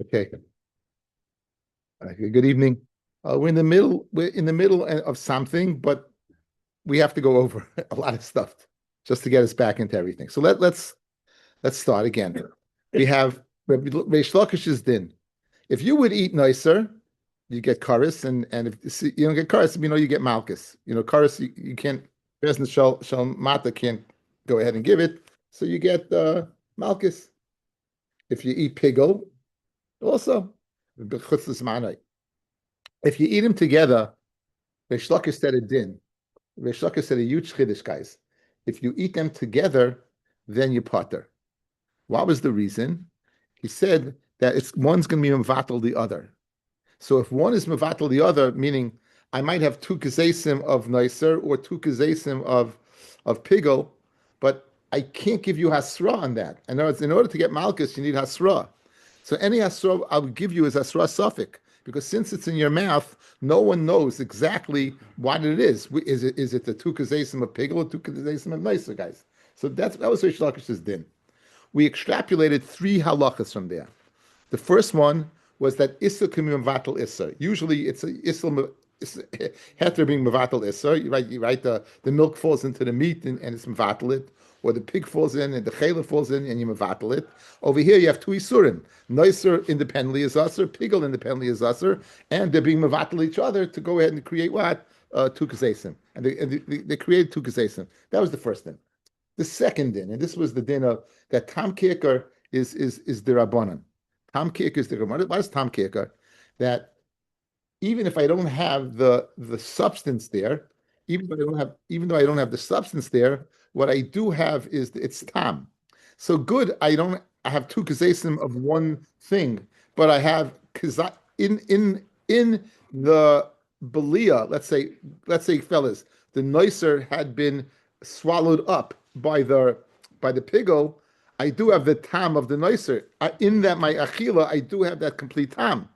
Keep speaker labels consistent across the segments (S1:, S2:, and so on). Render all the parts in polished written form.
S1: Okay. Good evening. We're in the middle of something, but we have to go over a lot of stuff just to get us back into everything. So let's start again. We have Reish Lakish's din. If you would eat nicer, you get karis, and if you don't get karis, you get malchus. Karis you can't. Person shall mata can't go ahead and give it, so you get malchus. If you eat pigo, also. If you eat them together, Reish Lakish said a din. Reish Lakish said a huge chiddush, guys. If you eat them together, then you potter. What was the reason? He said that it's one's going to be mevatel the other. So if one is mevatel the other, meaning I might have two kazesim of nicer or two kazesim of pigo, but I can't give you hasra on that. In order to get malchus, you need hasra. So any hasra I would give you is hasra suffix, because since it's in your mouth, no one knows exactly what it is. Is it the two kazesim of pigo or two kazesim of nicer, guys? So that was Reish Lakish's din. We extrapolated three halachas from there. The first one was that Issa can be Mavatal Issa. Usually it's a Issa heter being Mavatal Issa. You write the milk falls into the meat and it's Mavatal it, or the pig falls in and the chayla falls in and you Mavatal it. Over here you have two Isurim. Noiser independently is Usser, Pigel independently is Usser, and they're being Mavatal each other to go ahead and create what? Two Kasesim. And they created two Kasesim. That was the first thing. The second din, and this was the din of that Tam Kirker is the Rabbanan. Tam Kirker is the Rabbanan. What is Tam Kirker? That even if I don't have the substance there, even though I don't have the substance there, what I do have is it's Tam. So good, I have two kazesim of one thing, but I have in the belia, let's say, fellas, the nicer had been swallowed up by the pigo. I do have the tam of the nicer. In that my achila, I do have that complete tam.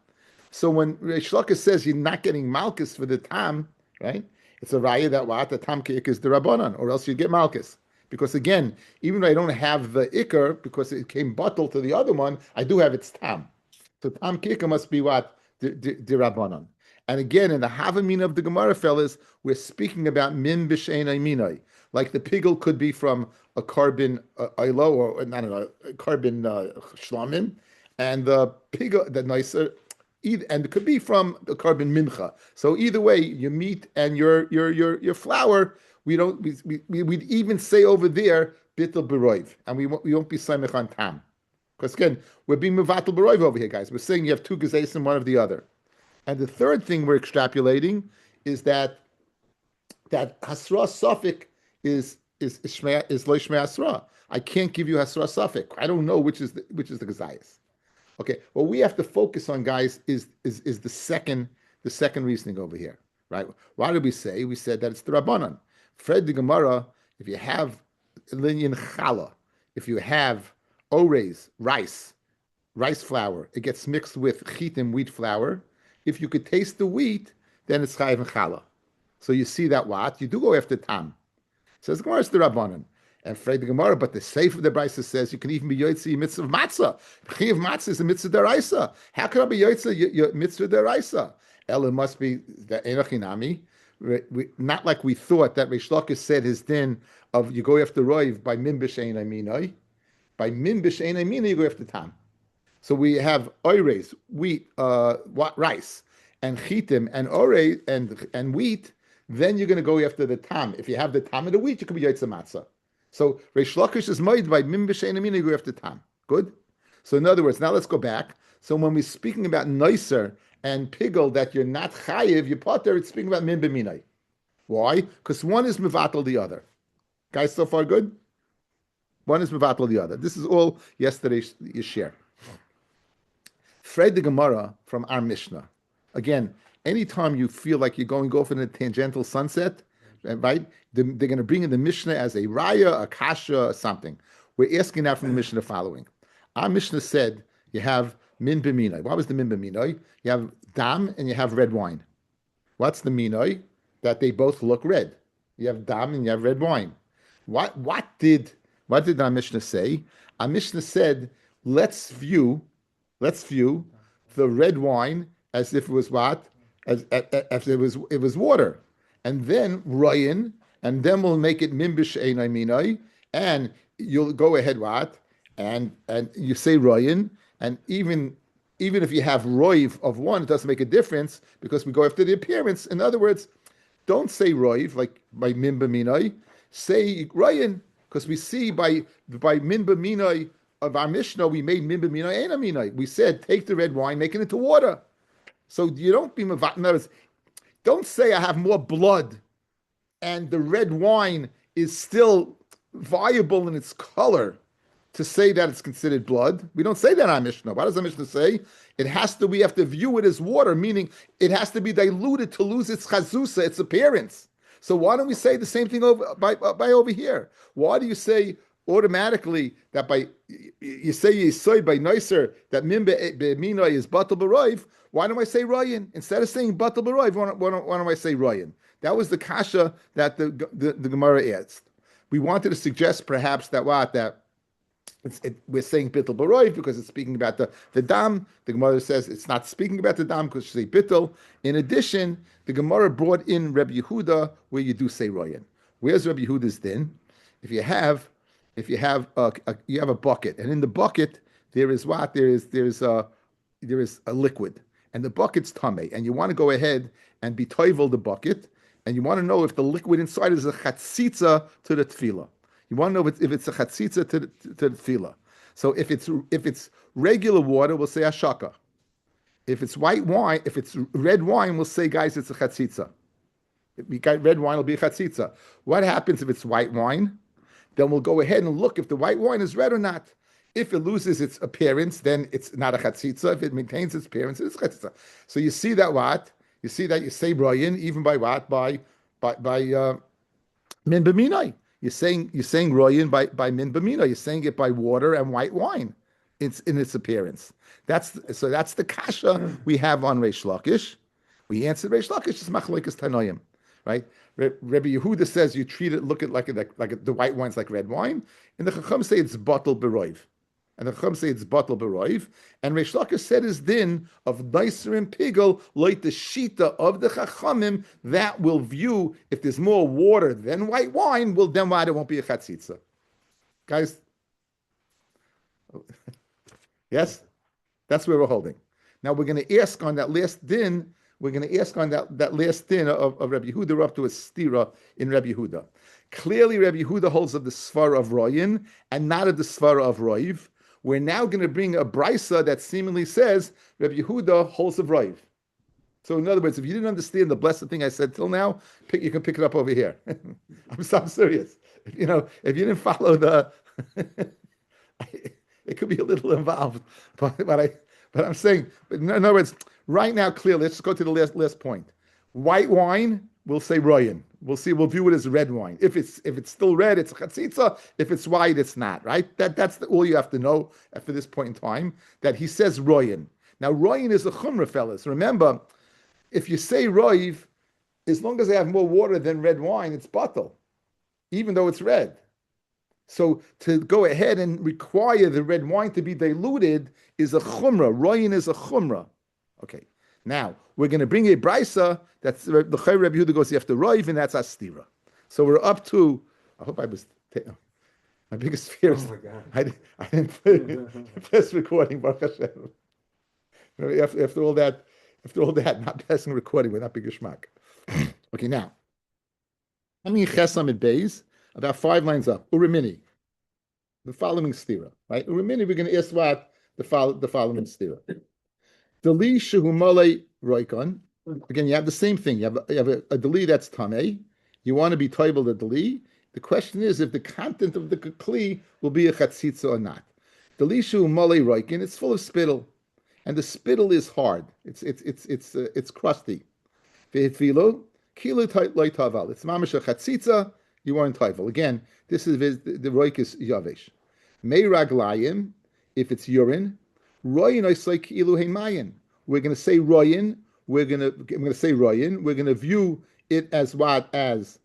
S1: So when Reish Lakish says you're not getting malchus for the tam, right? It's a raya that what the tam keik is the rabbanon, or else you get malchus. Because again, even though I don't have the ikr because it came bottled to the other one, I do have its tam. So tam keik must be what the rabbanon. And again, in the Havamin of the Gemara, fellas, we're speaking about min b'shein minoi. Like the pigel could be from a carbon ilo, or I don't know, a carbon shlamim, and the pigel, the nicer, and it could be from the carbon mincha. So either way, your meat and your flour, we'd even say over there bittel beroiv, and we won't be samech on tam, because again we're being mevatel beroiv over here, guys. We're saying you have two gazais and one of the other. And the third thing we're extrapolating is that hasra suffix is lo shmei hasra. I can't give you hasra suffix. I don't know which is the gazayas. Okay, what we have to focus on, guys, is the second reasoning over here, right? Why did we say? We said that it's the Rabbanan. Fred the Gemara, if you have linyan challah, if you have ores, rice flour, it gets mixed with chitim, wheat flour. If you could taste the wheat, then it's chayiv and challah. So you see that what? You do go after tam. Says the Gemara, it's the Rabbanan. And Fred the Gemara, but the Seif of the Brisa says you can even be Yotzi mitzvah of matzah. Chi of matzah is a mitzvah deraisa. How can I be Yotzi mitzvah deraisa? Ella must be the Enochinami. Not like we thought that Reish Lakish said his din of you go after Roiv by Min B'Shein Aminoi. By Min B'Shein Aminoi, you go after Tam. So we have oires, wheat, rice, and chitim, and ore, and wheat. Then you're going to go after the tam. If you have the tam of the wheat, you can be yaitza matzah. So Reish Lakish is made by mim b'shein amin, you go after tam. Good. So in other words, now let's go back. So when we're speaking about nicer and pigel that you're not chayiv, you potter, it's speaking about mim b'minai. Why? Because one is mevatel the other. Guys, so far good. One is mevatel the other. This is all yesterday's share. Fred the Gemara from our Mishnah. Again, anytime you feel like you're going off in a tangential sunset, right? They're going to bring in the Mishnah as a raya, a kasha, something. We're asking now from the Mishnah the following. Our Mishnah said you have min b'minoi. What was the min b'minoi? You have dam and you have red wine. What's the minoi? That they both look red. You have dam and you have red wine. What did our Mishnah say? Our Mishnah said let's view the red wine as if it was what? As it was water. And then Ryan, and then we'll make it Mimbish Einai Minai, and you'll go ahead what? And you say Ryan, and even if you have Roiv of one, it doesn't make a difference because we go after the appearance. In other words, don't say Roiv like by Mimba Minai, say Ryan, because we see by Mimba Minai of our Mishnah, we made Mimba Minai Eina Minai. We said take the red wine, make it into water. So you don't be mavat. Don't say I have more blood and the red wine is still viable in its color to say that it's considered blood. We don't say that on Mishnah. Why does the Mishnah say? It has to, we have to view it as water, meaning it has to be diluted to lose its chazusa, its appearance. So why don't we say the same thing by over here? Why do you say automatically that by, you say Yisoid by Nicer, that Mimbe B'Mina is Batal B'Roiv? Why don't I say Ryan? Instead of saying Batal B'Roiv, why don't I say Ryan? That was the kasha that the Gemara asked. We wanted to suggest perhaps that we're saying bittul baroiv because it's speaking about the dam. The Gemara says it's not speaking about the dam because you say bittul. In addition, the Gemara brought in Rabbi Yehuda where you do say royan. Where's Rabbi Yehuda's din? If you have a bucket, and in the bucket there is what? There is a liquid, and the bucket's tamei, and you want to go ahead and be toivel the bucket, and you want to know if the liquid inside is a chatzitza to the tefillah. You want to know if it's a chatzitza to the tefillah. So if it's regular water, we'll say ashaka. If it's white wine, if it's red wine, we'll say, guys, it's a chatzitza. If we got red wine, it'll be a chatzitza. What happens if it's white wine? Then we'll go ahead and look if the white wine is red or not. If it loses its appearance, then it's not a chatzitza. If it maintains its appearance, it's chatzitza. So you see that what? You see that you say Brian even by what? By min b'minai. You're saying Royan by min b'mina. You're saying it by water and white wine. It's in its appearance. That's the kasha we have on Reish Lakish. We answered Reish Lakish is machlokes tanoim, right? Rabbi Yehuda says you treat it, look at like the white wine's like red wine, and the Chacham say it's batal beroiv. And the Chacham say it's batal beroiv. And Reish Lakish said his din of nicer and pigel, like the shita of the Chachamim, that will view if there's more water than white wine, well, then why it won't be a chatzitza. Guys, yes? That's where we're holding. Now we're going to ask on that last din, that last din of Rabbi Yehuda, we're up to a stira in Rabbi Yehuda. Clearly, Rabbi Yehuda holds of the svara of Royan and not of the svara of Roiv. We're now going to bring a brisa that seemingly says Rabbi Yehuda holds of Roiv. So in other words, if you didn't understand the blessed thing I said till now, you can pick it up over here. I'm serious. If you didn't follow it could be a little involved, but I'm saying, but in other words, right now, clearly, let's go to the last point. White wine, we'll say Royan. We'll view it as red wine. If it's still red, it's chatzitza. If it's white, it's not, right? That's all you have to know for this point in time, that he says Royan. Now, Royan is a chumrah, fellas. Remember, if you say Roiv, as long as they have more water than red wine, it's batal, even though it's red. So to go ahead and require the red wine to be diluted is a chumrah. Royan is a chumrah. Okay. Now we're going to bring a brisa that's the Chay Rabbi Yehuda goes after Roiv, and that's Astira. So we're up to. I hope I was. My biggest fear is I didn't put the best recording. Baruch Hashem. After all that, not passing recording with not big geschmack. Okay, now. How many chesam it bays? About 5 lines up. Urimini. The following stira, right? Urimini, we're going to ask what the following stira. Dali shehumale roikon. Again, you have the same thing. You have a dali that's tamei. You want to be toivel the dali. The question is if the content of the kli will be a chatzitza or not. Dali shehumale roikon. It's full of spittle, and the spittle is hard. It's crusty. Ve'etfilo kilo loy taval. It's mamash a chatzitza. You aren't toivel. Again, this is the roik is yavesh. Mei raglayim. If it's urine. Royan like ilu heimayin. We're going to say Royan. I'm going to say Royan. We're going to view it as what? As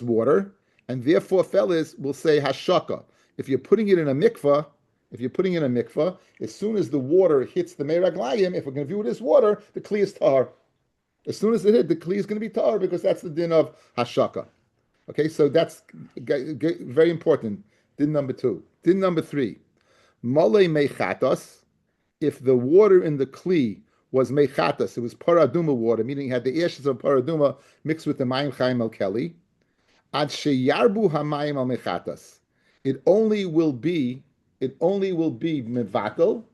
S1: water. And therefore, fellas, we'll say hashaka. If you're putting it in a mikvah, if you're putting in a mikvah, as soon as the water hits the meraglayim, if we're going to view it as water, the kli is tar. As soon as it hit, the kli is going to be tar because that's the din of hashaka. Okay, so that's very important. Din number 2. Din number 3. Male mechatas. If the water in the kli was mechatas, it was paraduma water, meaning it had the ashes of paraduma mixed with the mayim chaim al keli. Ad sheyarbu hamayim al mechatas. It only will be mevatel.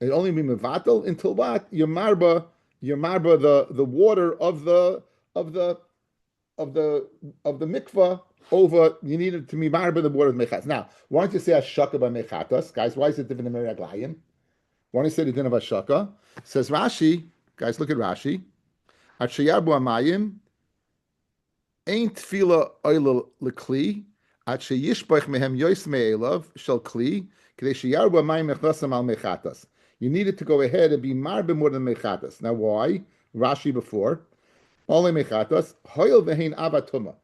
S1: It only be mevatel until what? Yamarba the water of the mikvah over. You need it to be marba the water of mechatas. Now, why don't you say ashaka by mechatas, guys? Why is it different than meraglayim? Why don't you say the din of ashaka? Says Rashi, guys. Look at Rashi. Ad sheyarbu hamayim ain't tefila oil lekli. Ad sheyishbach mehem yois me'elav shel kli. K'dei sheyarbu hamayim nechlasam al mechatas. You needed to go ahead and be marbe more than mechatas. Now, why? Rashi before. Only mechatas. Hoyel vehein avatuma.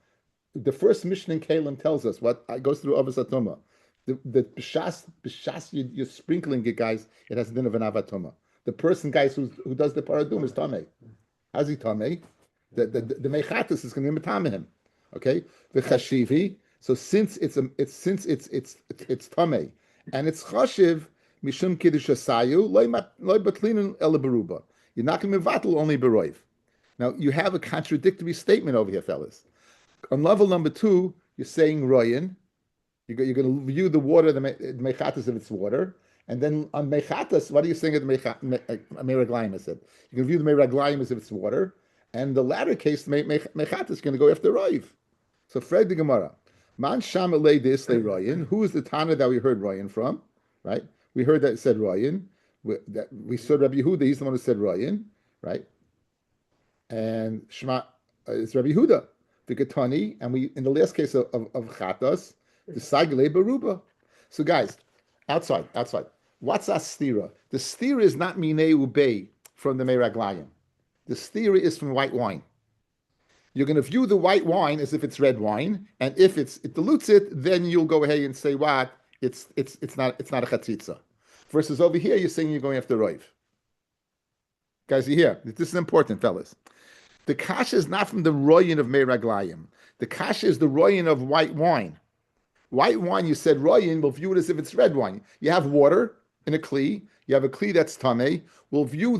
S1: The first Mishnah in Kalim tells us what goes through avasatuma. The b'shas you're sprinkling it, guys. It has a din of an avatuma. The person, guys, who does the paradum is tamei. How's he tamei? The mechatas is going to be him. Okay. The chashivi. So since it's tamei and it's chashiv. Mishum kiddush asayu loy batlinin ela beruba. You're not going to mevatel only beroiv. Now you have a contradictory statement over here, fellas. On level number 2, you're saying royin. You're going to view the water, the mechatas of its water, and then on mechatas, what are you saying at the meraglayim? I said you're going to view the meraglayim as if it's water, and the latter case, mechatas is going to go after roiv. So Fred the Gemara, man sham elei this le royin. Who is the Tana that we heard royin from? Right. We heard that it said Ryan. We saw Rabbi Yehuda. He's the one who said Ryan, right? And Shema is Rabbi Yehuda, the Ketani, and we in the last case of Chatas, the Sagle Baruba. So guys, outside. What's a stira? The stira is not minei ubei from the meraglayim. The stira is from white wine. You're going to view the white wine as if it's red wine, and if it dilutes it, then you'll go ahead and say what? It's not a chatzitza. Versus over here, you're saying you're going after roiv. Guys, you hear? This is important, fellas. The kasha is not from the royin of meraglayim. The kasha is the royin of white wine. White wine, you said royin, we'll view it as if it's red wine. You have water in a kli. You have a kli that's tamei. We'll view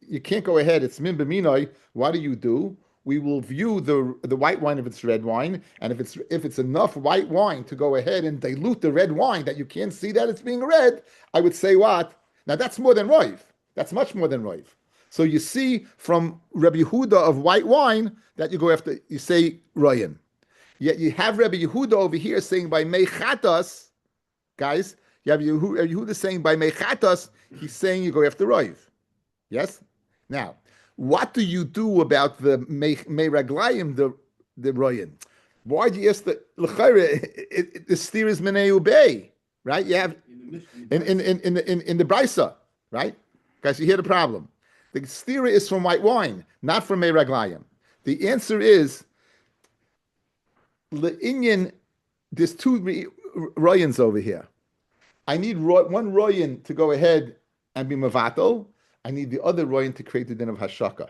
S1: you can't go ahead. It's min b'minoi. What do? We will view the white wine if it's red wine, and if it's enough white wine to go ahead and dilute the red wine that you can't see that it's being red, I would say what? Now that's more than roiv. That's much more than roiv. So you see from Rabbi Yehuda of white wine that you say royan. Yet you have Rabbi Yehuda over here saying by mechatas, guys. You have Yehuda saying by mechatas. He's saying you go after roiv. Yes. Now, what do you do about the meraglayim, the royan? Why do you ask the steer is menei ubei, right? You have in the brisa, right? Guys, you hear the problem. The steer is from white wine, not from meraglayim. The answer is le'inyan. There's 2 royans over here. I need one royan to go ahead and be mavato. I need the other royan to create the din of hashaka.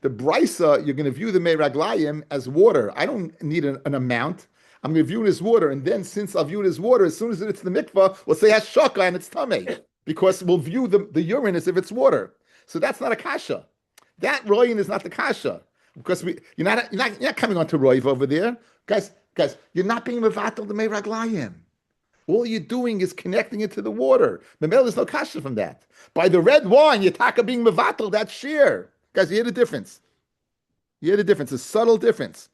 S1: The brisa, you're going to view the meraglayim as water. I don't need an amount. I'm going to view it as water, and then since I'll view it as water, as soon as it's the mikvah, we'll say hashaka and it's tamei, because we'll view the urine as if it's water. So that's not a kasha. That royan is not the kasha, because you're not coming on to roiv over there, guys. You're not being mevatel the meraglayim. All you're doing is connecting it to the water. Memel, there's no kasha from that. By the red wine, you're taka being mevatel, that's sheer. Guys, you hear the difference? A subtle difference.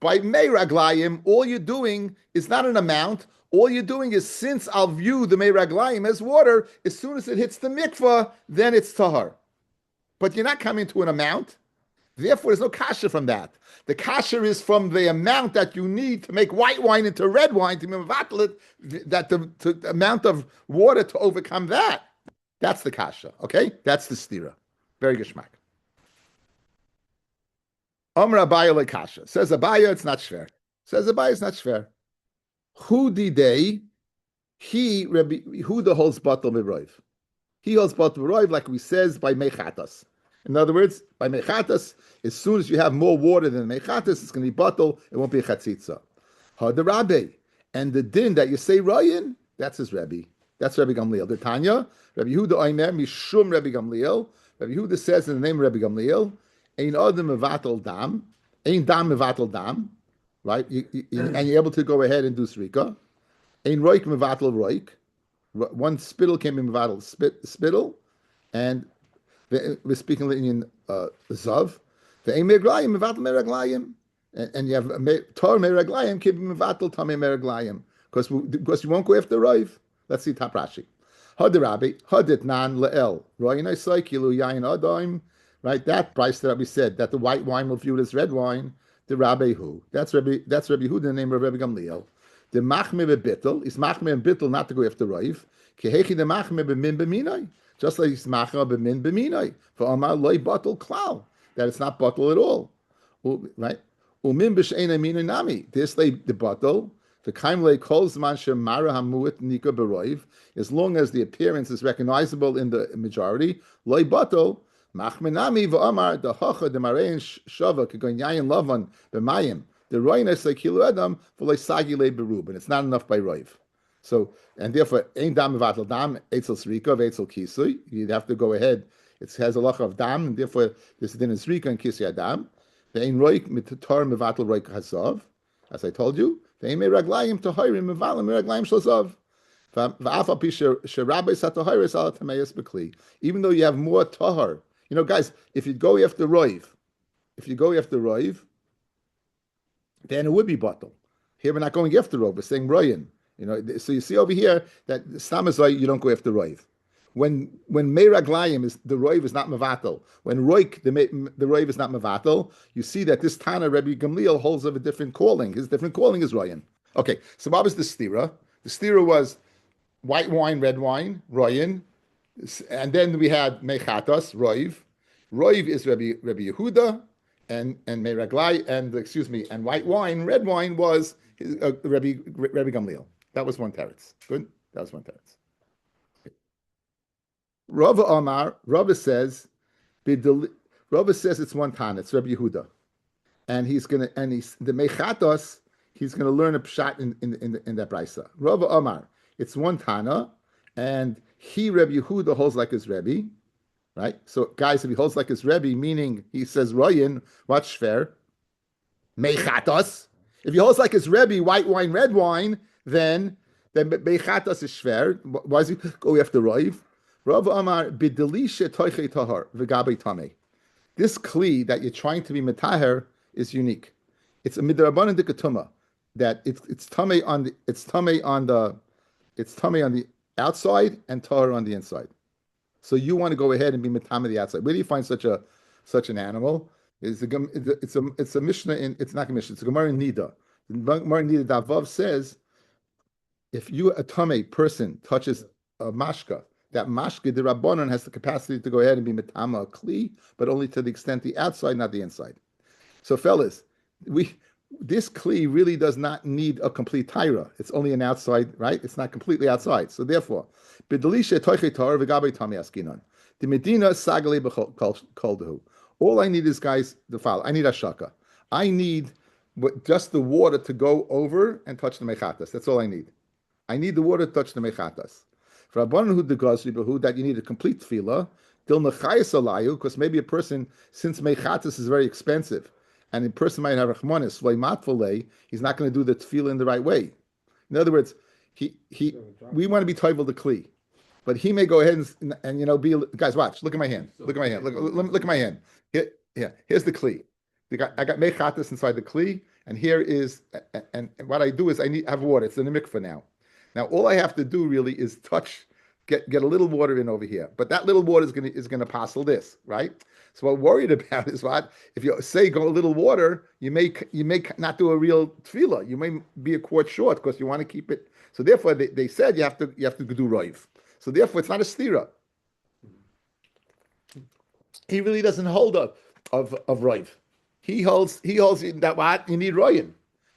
S1: By meraglayim, all you're doing is not an amount. All you're doing is, since I'll view the meraglayim as water, as soon as it hits the mikvah, then it's tahar. But you're not coming to an amount. Therefore, there's no kasha from that. The kasha is from the amount that you need to make white wine into red wine to mevatel it, that the amount of water to overcome that. That's the kasha, okay? That's the stira. Very geshmak. Amr Abaya le kasha. Says Abaya, it's not shver. Says Abaya, it's not shver. Hu didei Rabbi Yehuda holds batal miroiv. He holds batal miroiv, like we says by mechatas. In other words, by mechatas, as soon as you have more water than mechatas, it's going to be batal. It won't be a chatzitza. The Rabbi, and the din that you say Ryan, that's his Rabbi. That's Rabbi Gamliel. The Tanya, Rabbi Yehuda Omer Mishum Rabbi Gamliel. Rabbi Yehuda says in the name of Rabbi Gamliel, Ein Adam Mevatel Dam, Ein Dam Mevatel Dam, right? And you're able to go ahead and do Srika. Ein Roik Mevatel Roik. One spittle came in Mevatel spittle, and we're speaking in Zav. The Ein Meraglayim Mevatel Meraglayim. And you have Tor Meraglayim, keep Mevatel Tamei Meraglayim. Because you won't go after Rive. Let's see Top Rashi. Had Rabbi, hadit nan le'el. Royin I kilu yain adaim. Right, that price that we said that the white wine will view as red wine. The Rabbi who? That's Rabbi who, the name of Rabbi Gamliel. The machme bebitel is machme and bittel not to go after Rive. Kehechi the machme bemin beminai. Just like it's machme bemin beminai. For Amar loy bottle klal. That it's not bottle at all. Right? Umim b'sheina minai nami. This lay the bottle. The kaimle calls man shemara hamuit nika beroiv, as long as the appearance is recognizable in the majority. Loy bato machmenami v'amar the hacha the marein shava kegon yayin lavan b'mayim the roines like kilu adam v'loy sagile berub, and it's not enough by roiv. So and therefore ein dam vatel dam etzel srika v'etzel kisui. You'd have to go ahead. It has a lacha of dam, and therefore this is in srika and kisui adam. The ein roik mitatar mevatel roik hasav, as I told you. Even though you have more tahar, guys, if you go after roiv, then it would be bottle. Here we're not going after roiv, we're saying royan. So you see over here that samazai you don't go after roiv. When meiraglayim is the roiv is not mevatel. When roik the roiv is not mevatel, you see that this Tana Rabbi Gamliel holds of a different calling. His different calling is royan. Okay, so what was the stira? The stira was white wine, red wine, royan, and then we had mechatas, roiv. Roiv is Rabbi Yehuda, and meiraglay, and white wine, red wine was Rabbi Gamliel. That was one teretz. Good, that was one teretz. Rava Amar, Rava says it's one Tana, it's Rabbi Yehuda, and the mechatos, he's gonna learn a pshat in that brisa. Rava Amar, it's one Tana, and Rabbi Yehuda holds like his Rebbe, right? So guys, if he holds like his Rebbe, meaning he says Royan, what's shver? Mechatos. If he holds like his Rebbe, white wine, red wine, then mechatos is shver. Why does he go after Roiv? Rav Amar bidelisha toiche tahar v'gabei tamei. This kli that you're trying to be metaher is unique. It's a midrabanan dikatuma that it's tamei on the outside and tahar on the inside. So you want to go ahead and be metame the outside. Where do you find such an animal? It's a mishnah in, it's not a mishnah. It's a Gemara in Nida. The Gemara in Nida Davav says if a tamei person touches a mashka, that mashke, the Rabbanon, has the capacity to go ahead and be metama a kli, but only to the extent the outside, not the inside. So, fellas, this kli really does not need a complete taira. It's only an outside, right? It's not completely outside. So, therefore, b'delisha toiche tar v'gabei tami askinan. The medina sagale b'koldehu. All I need is, guys, the following. I need ashaka. I need just the water to go over and touch the mechatas. That's all I need. I need the water to touch the mechatas. For that you need a complete tefillah, because maybe a person, since mechatas is very expensive, and a person might have rachmanis, he's not going to do the tefillah in the right way. In other words, we want to be toivel the kli, but he may go ahead and be, guys, watch, look at my hand, look at my hand. Here's the kli. I got mechatas inside the kli, and here is, and what I do is I have water. It's in the mikveh now. Now, all I have to do really is get a little water in over here. But that little water is gonna passel this, right? So what I'm worried about is what if you say go a little water, you may not do a real tefillah. You may be a quart short because you want to keep it. So therefore, they said you have to do roiv. So therefore, it's not a stira. He really doesn't hold of roiv. He holds that what you need royin.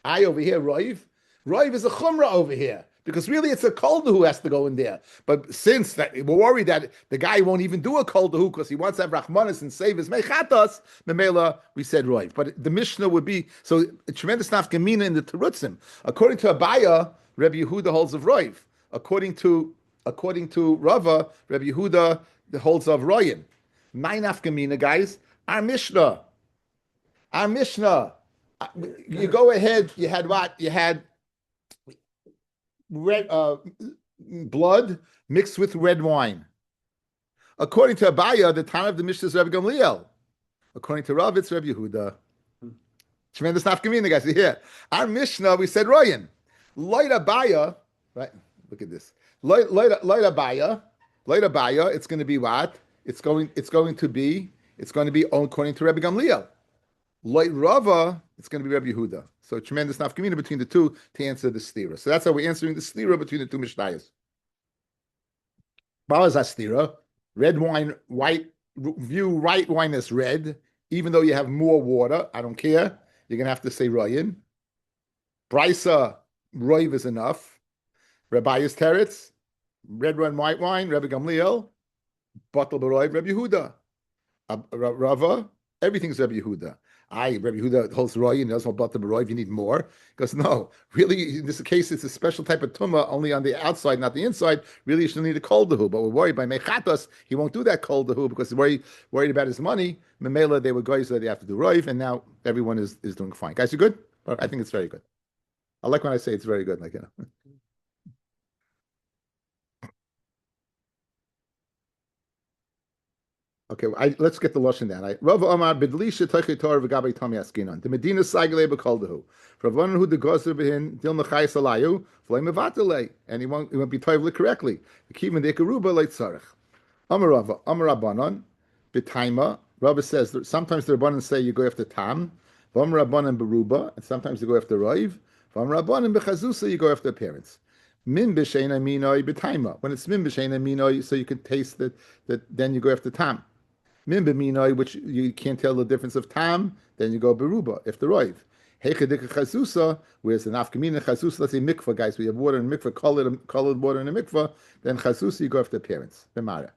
S1: I over here roiv. Roiv is a chumrah over here. Because really it's a kolder who has to go in there. But since that we're worried that the guy won't even do a kolder who because he wants to have rachmanis and save his mechatas, memela, we said right. But the Mishnah would be so a tremendous nafkamina in the terutzim. According to Abaya, Rabbi Yehuda holds of roiv. According to Rava, Rabbi Yehuda holds of royin. My nafkamina, guys, our Mishnah. Our Mishnah. You go ahead, you had what? You had red blood mixed with red wine. According to Abaya, the time of the Mishnah is Rabbi Gamliel. According to Rav, it's Rabbi Yehuda. Tremendous nafkamina, guys. Here, our Mishnah, we said Royan. Light Abaya, right? Look at this. Light Abaya. It's going to be what? It's going to be according to Rabbi Gamliel. Light Rava, it's going to be Rabbi Yehuda. So tremendous nafkamina between the two to answer the stira. So that's how we're answering the stira between the two mishnayos. Balaz stira, red wine, white wine as red, even though you have more water. I don't care. You're going to have to say royin. Brisa roiv is enough. Rabbi is teretz, red wine, white wine. Rabbi Gamliel, batal b'roiv. Rabbi Yehuda, Rava, everything's Rabbi Yehuda. Rabbi Yehuda holds roy and doesn't hold roy if you need more. Because no, really, in this case, it's a special type of tumah only on the outside, not the inside. Really, you should need a kol dahu. But we're worried by mechatas, he won't do that kol dahu because he's worried about his money. Memela, they were guys that they have to do roy, and now everyone is doing fine. Guys, you good? I think it's very good. I like when I say it's very good, Okay, let's get the lashon down. Rav Amar b'dlisha teichei Torah v'gabei tami askinon. The Medina saigale b'koldahu. Rav Amar hu degozer b'hin dil nechayis alayu v'lei mevatelei, and he won't be toivli correctly. Kivin dekaruba leit tzarich. Amar Rava Amar Rabbanon b'taima. Rava says that sometimes the Rabbanon say you go after tam. V'amar Rabbanon b'ruba, and sometimes you go after roiv. V'amar Rabbanon b'chazusa, you go after appearance. Min b'sheina minoi b'taima. When it's min b'sheina minoi, so you can taste that then you go after tam. Min b'minoi, which you can't tell the difference of tam, then you go beruba, if the roiv. Heichadika chazusa, whereas the nafkamina chazusa, let's say mikvah, guys, we have water in mikvah, colored water in a mikvah, then chazusa, you go after appearance. B'mara.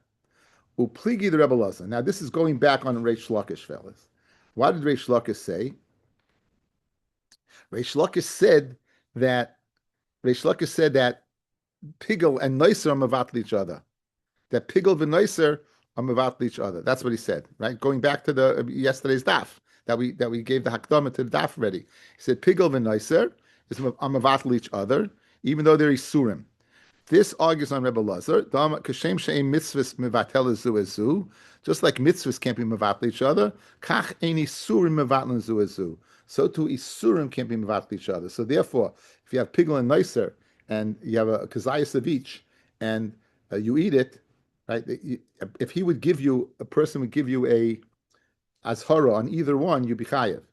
S1: Upligi the Rebbe Lazar. Now, this is going back on Reish Lakish, fellas. What did Reish Lakish say? Reish Lakish said that pigel and noiser are mavatl each other. That pigel and noiser are mavatl each other. That's what he said, right? Going back to the yesterday's daf that we gave the hakdama to the daf already. He said pigel and noiser is mavatl each other, even though they're isurim. This argues on Rebbe Lazar. Kashem she'em mitzvahs mevatel zu. Just like mitzvahs can't be mevatel each other, kach ein isurim mevatel zu. So too isurim can't be mevatel each other. So therefore, if you have pigel and noiser and you have a kazayas of each, and you eat it, right? If a person would give you a azhara on either one, you'd be chayev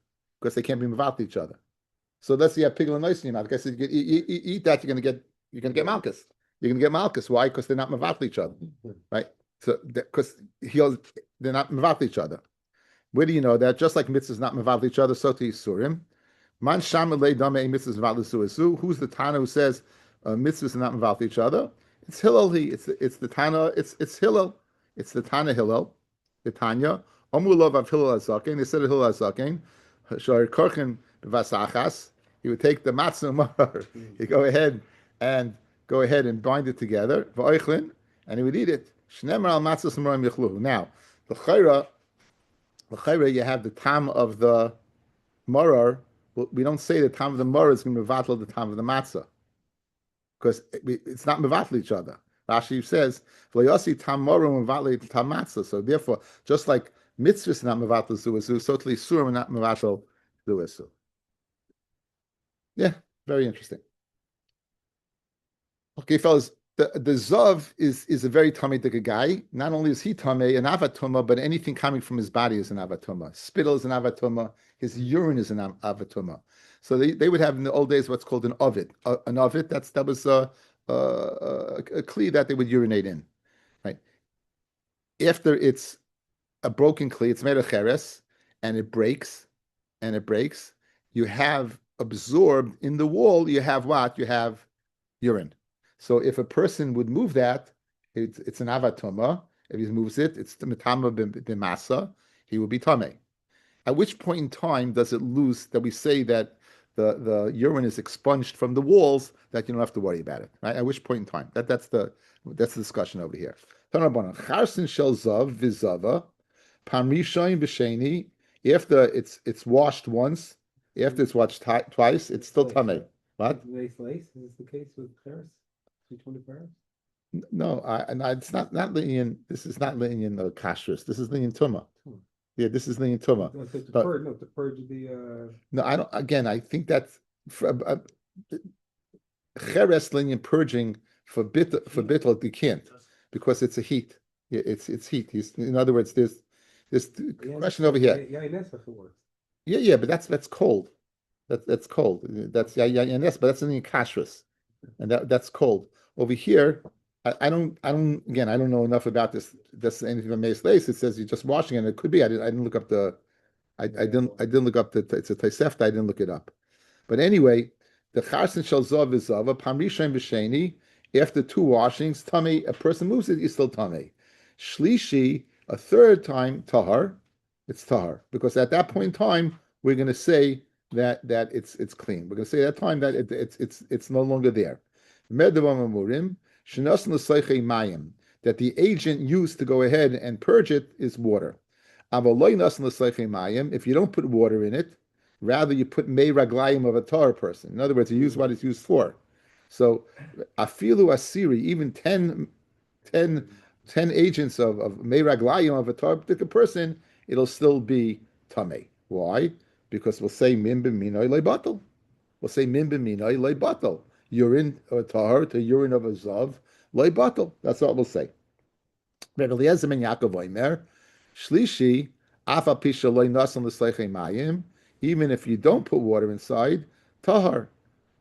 S1: because they can't be mevatel each other. So let's say you have pigel and noiser in your mouth. I guess if you eat that, you're gonna get malchus. You're going to get malchus. Why? Because they're not mevatel each other, right? So because they're not mevatel each other. Where do you know that? Just like mitzvahs not mevatel each other, so to Yisurim. Man shamalei damei mitzvahs mevatel suasu. Who's the Tana who says mitzvahs are not mevatel each other? It's Hillel. It's the Tana. It's Hillel. It's the Tana Hillel. The Tanya. Omulov of Hillel Azaken. They said of Hillel Azaken. Shar korchen b'vasachas. He would take the matzah mar. He'd go ahead and bind it together, and he would eat it. Now, the chayra, you have the tam of the marar. We don't say the tam of the marar is going to mevatel the tam of the matzah, because it's not mevatel each other. Rashi says, "V'loyasi tam marar mevatel tam matzah." So therefore, just like mitzvahs is not mevatel zuasu, so totally surim not mevatel zuasu. Yeah, very interesting. Okay, fellas, the Zav is a very Tamei guy. Not only is he Tamei, an Avatuma, but anything coming from his body is an Avatuma. Spittle is an Avatuma. His urine is an Avatuma. So they would have in the old days what's called an ovid. An ovid, that was a kli that they would urinate in. Right. After it's a broken kli, it's made of cheres, and it breaks, you have absorbed in the wall, you have what? You have urine. So if a person would move that, it's an avatuma. If he moves it, it's the mitama b'masa. He will be tame. At which point in time does it lose that we say that the urine is expunged from the walls that you don't have to worry about it, right? At which point in time? That's the discussion over here. Charsin shel zav v'zava pamrishayin b'sheni. After it's washed once, after it's washed twice, it's still tamei. What?
S2: They slice? Is this the case with Paris? 320 Paris?
S1: No, it's not linian. This is not linian kashrus. This is linian tuma. Yeah, this is linian tuma.
S2: To purge the.
S1: No, I don't. Again, I think that's cheres linian purging for bittul you can't because it's a heat. Yeah, it's heat. In other words, there's question over here. Yeah, but that's cold. That's cold. That's yes, but that's in the kashrus, and that's cold. Over here, I don't again, I don't know enough about this. That's anything about Meis Lace. It says you're just washing it. And it could be. I didn't look up I didn't look up it's a Tosefta. I didn't look it up. But anyway, the Charsin Shel Zav is Zava Pamrishain B'Sheni. After two washings, tummy, a person moves it, he's still tummy. Shlishi, a third time, tahar, it's tahar. Because at that point in time, we're going to say that it's clean. We're going to say at that time that it's no longer there. That the agent used to go ahead and purge it is water. If you don't put water in it, rather you put mei raglayim of a tar person. In other words, you use what it's used for. So afilu asiri, even 10 agents of mei raglayim of a tar particular person, it'll still be tamei. Why? Because we'll say min b'minoi leibatal. We'll say min b'minoi leibatal. Urine of a tar to urine of a zav leibatal. That's what we'll say. Rabbi Eliezer ben Yaakov Omer, Shlishi, afa pisha loy nasan l'sleichei mayim. Even if you don't put water inside, tahar,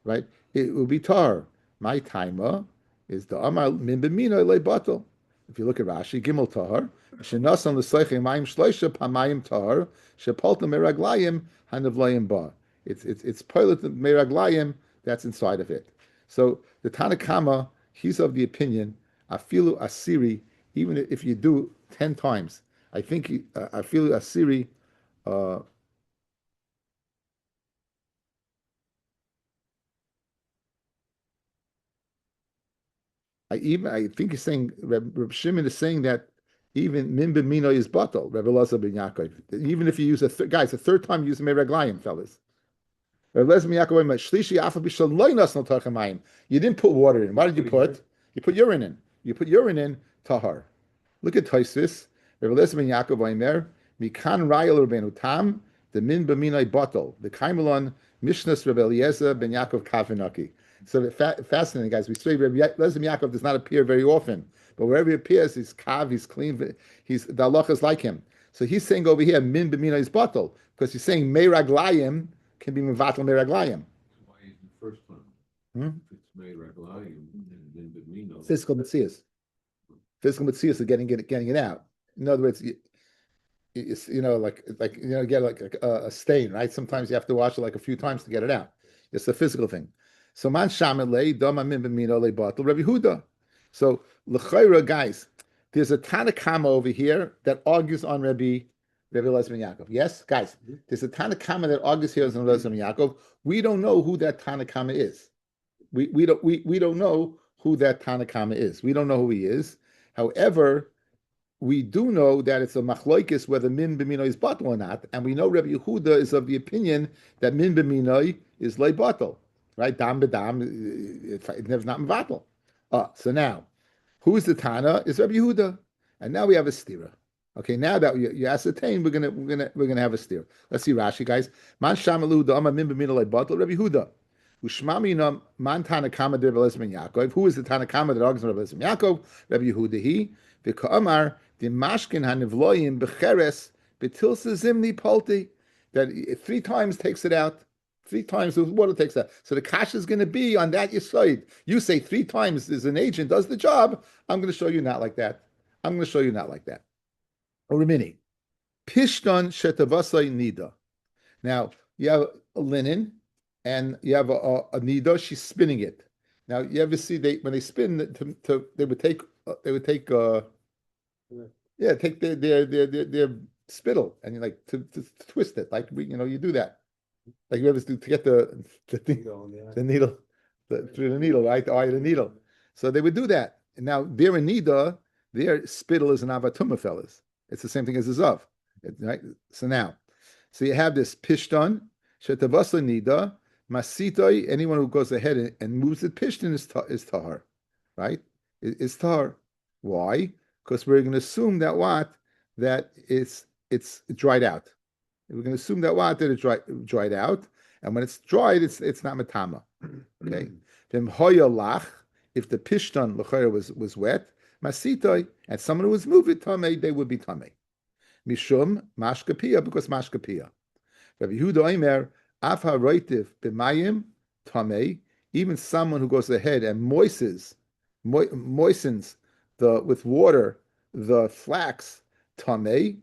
S1: right? It will be tahar. My taima is the amar min b'mino leibatal. If you look at Rashi, gimel tahar, shenasan l'sleichei mayim shleisha pamayim tahar, shepalta meraglayim hanavlayim ba. It's pilot meraglayim that's inside of it. So the Tanakama, he's of the opinion, afilu asiri, even if you do 10 times, I think afilu asiri. I think he's saying Reb Shimon is saying that even min b'mino is batal. Reb Elazar ben Yaakov. Even if you use a third time you use meraglayim, fellas. You didn't put water in. Why did you put? You put urine in. You put urine in tahar. Look at Tosfos. Reb Elazar ben Yaakov Omer mikan rayel Rabbeinu tam the min b'minai batal the kaimelon Mishnas Reb Eliezer ben Yaakov Kavinaki. So fascinating, guys. We say Reb Eliezer ben Yaakov does not appear very often, but wherever he appears, he's kav, he's clean, the halacha is like him. So he's saying over here min b'minai is batal because he's saying meiraglayim can be mevatel meraglayim.
S3: Why is the first one? If it's meraglayim and then b'mino.
S1: Physical metzias. Physical metzias of getting it out. In other words, it's get like a stain, right? Sometimes you have to wash it like a few times to get it out. It's a physical thing. So man shamelei dama min b'mino lebatel Rabbi Huda. So l'chayra, guys, there's a Tanakama over here that argues on Rabbi Eliezer ben Yaakov. Yes, guys, there's a Tanakama that argues here on Rabbi Eliezer ben Yaakov. We don't know who that Tanakama is. We don't know who that Tanakama is. We don't know who he is. However, we do know that it's a machloikis whether min b'minoi is batal or not, and we know Rabbi Yehuda is of the opinion that min b'minoi is lei batal, right? Dam b'dam, it never not batal. So now, who is the Tana? Is Rabbi Yehuda, and now we have a stira. Okay, now that you ascertain, we're gonna have a steer. Let's see Rashi, guys. Man shamalu da'ama min b'minoi lei batal Rabbi Yehuda. Ushmami man Tanakama de Rabbi Eliezer ben Yaakov. Who is the Tanakama that argues on Rabbi Eliezer ben Yaakov? Rabbi Yehuda he. V'ka'amar the mashkin hanivloyim becheres betilsa zimni palti, that 3 times takes it out. 3 times the water takes it out. So the kash is going to be on that side. You say 3 times as an agent does the job. I'm going to show you not like that. I'm going to show you not like that. Orimini. Pishton shetavasai nida. Now, you have a linen and you have a nida, she's spinning it. Now you ever see when they spin they would take take their spittle and you like to twist it like you do that like you ever do to get the thing, the needle through the needle, right, the eye of the needle. So they would do that. And now their anida, their spittle is an avatuma, fellas. It's the same thing as a zav, right? So you have this pishton shetavasla nida masitoi. Anyone who goes ahead and moves it, pishton is tahar, right? Is tahar. Why? Because we're going to assume that it's dried out. We're going to assume that it's dried out, and when it's dried, it's not matama. Okay. If the pishton l'chayr was wet, masitoi, and someone who was moving tamei, they would be tamei. Mishum mashkapia, because mashkapia. Rabbi Yehuda Omer af haroitiv b'mayim tamei. Even someone who goes ahead and moistens with water the flax tamei.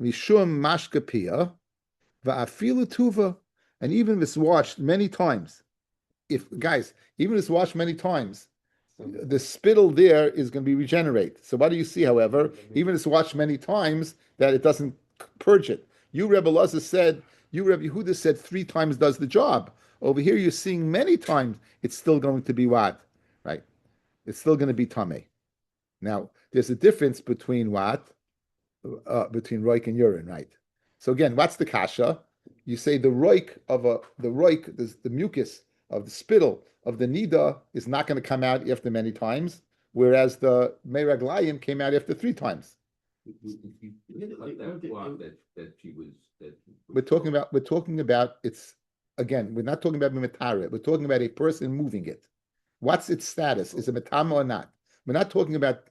S1: Mishum mashkapia va'afilu tuva, and even if it's washed many times, even if it's washed many times, the spittle there is going to be regenerated. So what do you see, however, even if it's washed many times, that it doesn't purge it? You, Rebbe Yehuda said 3 times does the job. Over here, you're seeing many times, it's still going to be what? Right? It's still going to be tamei. Now, there's a difference between what? Between roik and urine, right? So again, what's the kasha? You say the mucus of the spittle of the nida is not going to come out after many times, whereas the meraglayim came out after 3 times. We're talking about it's again. We're not talking about mimatara. We're talking about a person moving it. What's its status? Is it matama or not? We're not talking about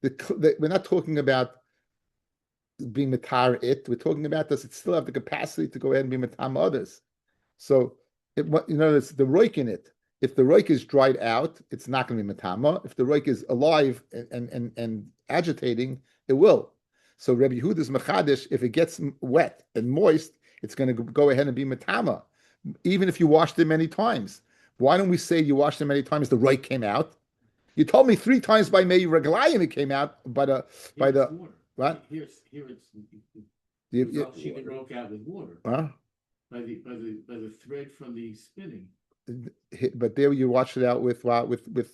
S1: we're not talking about being matar it. We're talking about does it still have the capacity to go ahead and be matam others? So it's the roik in it. If the roik is dried out, it's not going to be matama. If the roik is alive and agitating, it will. So Rabbi Yehuda's machadish, if it gets wet and moist, it's going to go ahead and be matama, even if you washed it many times. Why don't we say you washed it many times, the roik came out? You told me 3 times by Meir Reglayim it came out by the what?
S4: Here it's she broke out with water.
S1: Huh?
S4: By the thread from the spinning.
S1: But there you washed it out with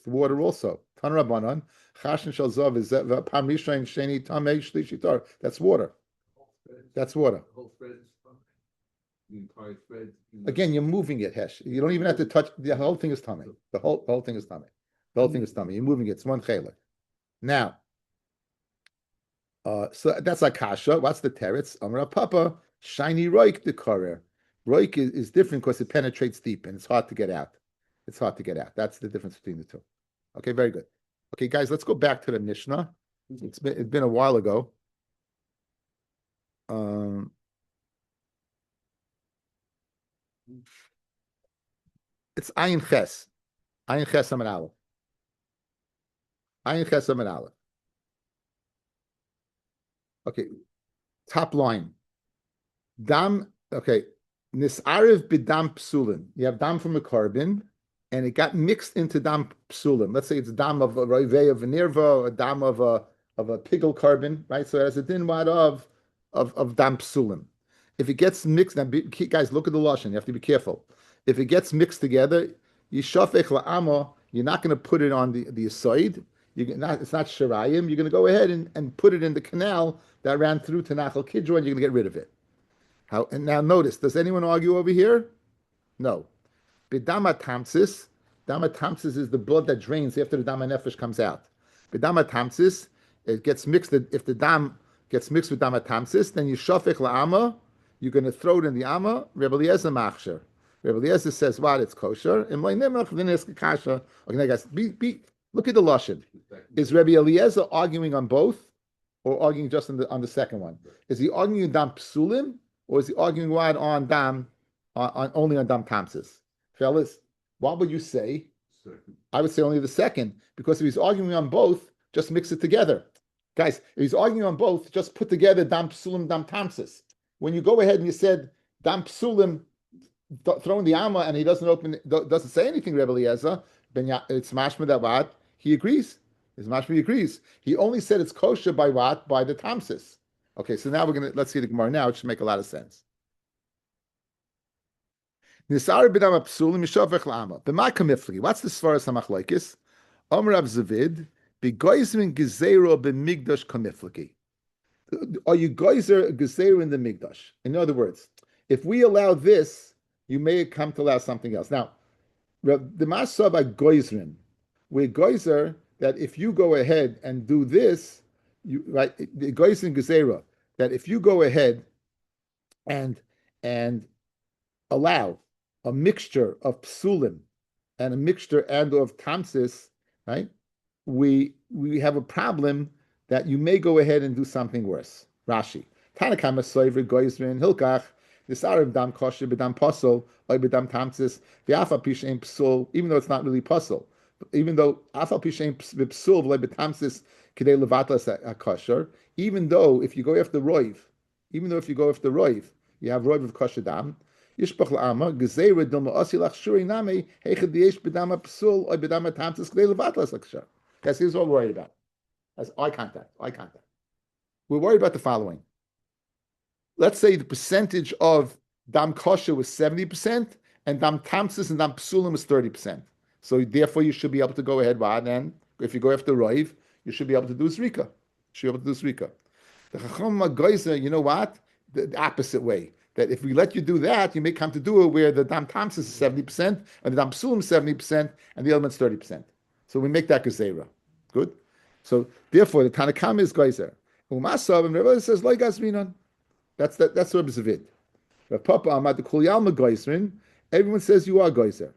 S1: water also. Tan Rabbanon, Chashin Shal Zav is that Pam Rishon Sheni Tamei Shlishitar. That's water. That's water.
S3: The whole thread is the entire thread.
S1: Again, you're moving it, Hesh. You don't even have to touch. The whole thing is tummy. The whole thing is tummy. The whole thing is tummy. You're moving it. It's one chelik. Now, so that's like kasha. What's the teretz? Amar Papa, shiny roik the karer. Roik is different because it penetrates deep and it's hard to get out. It's hard to get out. That's the difference between the two. Okay, very good. Okay, guys, let's go back to the Mishnah. It's been a while ago. It's Ayin Ches. Ayin Ches Amar Aleph. Ayin Ches Amar Aleph. Okay, top line. Dam, okay. Nis'ariv b'dam psulin. You have dam from a carbon, and it got mixed into dam psulin. Let's say it's dam of a roivei of a nirva, or a dam of a pigel carbon, right? So it has a dinwad of dam psulin. If it gets mixed, now guys, look at the lashon. You have to be careful. If it gets mixed together, yishafech la'ama. You're not going to put it on the side. It's not shirayim. You're going to go ahead and put it in the canal that ran through to Nachal Kidron, and you're going to get rid of it. And now notice, does anyone argue over here? No. B'dama tamsis is the blood that drains after the dama nefesh comes out. B'dama tamsis, it gets mixed. If the dam gets mixed with dama tamsis, then you shafech la'ama, you're going to throw it in the ama. Rebbe Eliezer machsher. Rebbe Eliezer says, "What? It's kosher." Okay, guys, look at the lashon. Is Rebbe Eliezer arguing on both, or arguing just on the second one? Is he arguing dam psulim? Or is he arguing wide on dam, only on dam tamsis? Fellas, what would you say?
S3: Second.
S1: I would say only the second, because if he's arguing on both, just mix it together. Guys, if he's arguing on both, just put together dam psulim, dam tamsis. When you go ahead and you said dam psulim, throw in the amma, and he doesn't say anything, Rebbe Eliezer, It's mashma that what? He agrees. It's mashma he agrees. He only said it's kosher by what? By the tamsis. Okay, so now let's see the Gemara now, it should make a lot of sense. Nisar b'dam apsulim mishavech la'ama. B'ma kamifli. What's the svaras hamachloikis? Omer Rav Zavid, b'goizmin gezero b'migdash kamifliki. Are you geyser gezero in the migdash? In other words, if we allow this, you may come to allow something else. Now, the Masava Goizrin, we're Goizer that if you go ahead and do this, you right the Goizrin Gezerah, that if you go ahead and allow a mixture of psulim and a mixture and of tamsis, right? We have a problem that you may go ahead and do something worse. Rashi. Tanakama Soiver Goizrin Hilkach. This Arab dam kosher b'dam posel or b'dam tamtzis v'afa pishein psul, even though it's not really posel, even though afa pishein psul v'lei b'tamtzis k'dei levatlas a kosher, even though if you go after roiv, you have roiv of kosher dam, yishpach la'ama gezeira dilma osi lach shuri nami heichad yesh b'dam psul or b'dam tamtzis k'dei levatlas a kosher. That's here's what we're worried about. That's eye contact. We're worried about the following. Let's say the percentage of dam kosher was 70% and dam tamsis and dam psulim was 30%. So therefore you should be able to go ahead, and if you go after roiv, you should be able to do zrika. The chacham geyser, you know what? The opposite way. That if we let you do that, you may come to do it where the dam tamsis is 70% and the dam psulim is 70% and the element's 30%. So we make that gezerah. Good? So therefore the Tanakam is geyser. Umasav and Rabbi says like asminon. That's Rabbi Zavid. Rav Papa Amad the Kol Yalma Geisrin. Everyone says you are Geiser,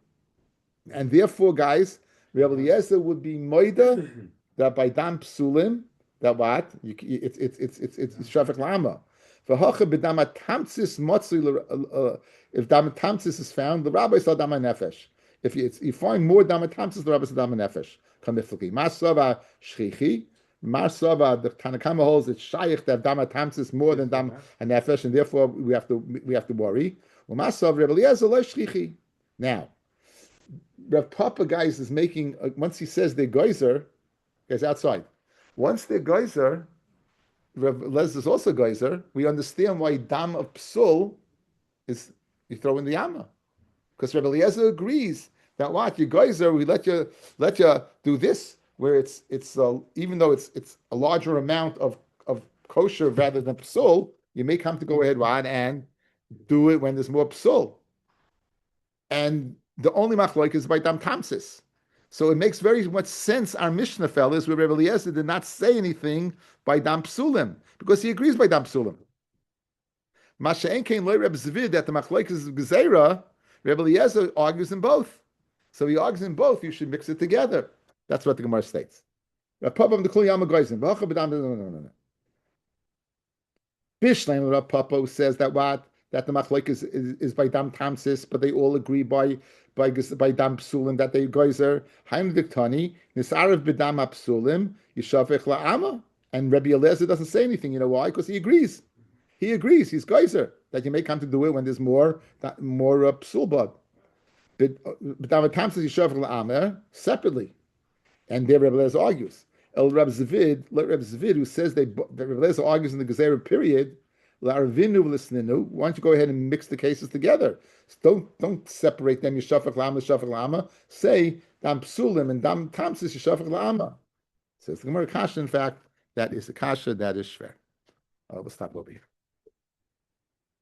S1: and therefore, guys, Rabbi Eliezer would be moida that by dam psulim that what it's shafek lama. For hocha b'dam tamtzis motzui. If dam tamtzis is found, the rabbi saw dam nefesh. If you find more dam tamtzis, the rabbi saw dam nefesh. Kamifliki masava shchichi. Marsava, the Tanakama holds it's shaykh that dam tamsis more than dam nefesh, and therefore we have to worry. Marsava Rebbe Eliezer lo shchichi. Now, Rav Papa guys is making once he says they're geyser, guys outside. Once they're geyser, Rav Eliezer is also geyser. We understand why dam of psul is you throw in the yama, because Rebbe Eliezer agrees that what you geyser we let you do this. Where it's even though it's a larger amount of kosher rather than psul, you may come to go ahead and do it when there's more psul. And the only machloek is by dam tamsis. So it makes very much sense, our Mishnah fellas, where Rabbi Eliezer did not say anything by dam psulim, because he agrees by dam psulim. Masha'en kein loy Rabbi Zavid that the machloek is gezerah, Rabbi Eliezer argues in both. So he argues in both, you should mix it together. That's what the Gemara states. Bishleim Rav Papa says that the machlok is by dam tamsis, but they all agree by dam psulim that they geyser. Haim diktani nisarav b'dam psulim yishavech la'ama, and Rabbi Eliezer doesn't say anything. You know why? Because he agrees. He's geyser that you may come to do it when there's more psul bud. But dam tamsis yishavech la'ama separately. And there Rabbi Eliezer argues. Rabbi Zavid, who says that Rabbi Eliezer argues in the Gezerah period, why don't you go ahead and mix the cases together? So don't separate them, Yishafach Lama. Say, Dam Psulim and Dam Tamsis Yishafach Lama. Says the Gemara Kasha, in fact, that is the Kasha, that is Shver. We'll stop over here.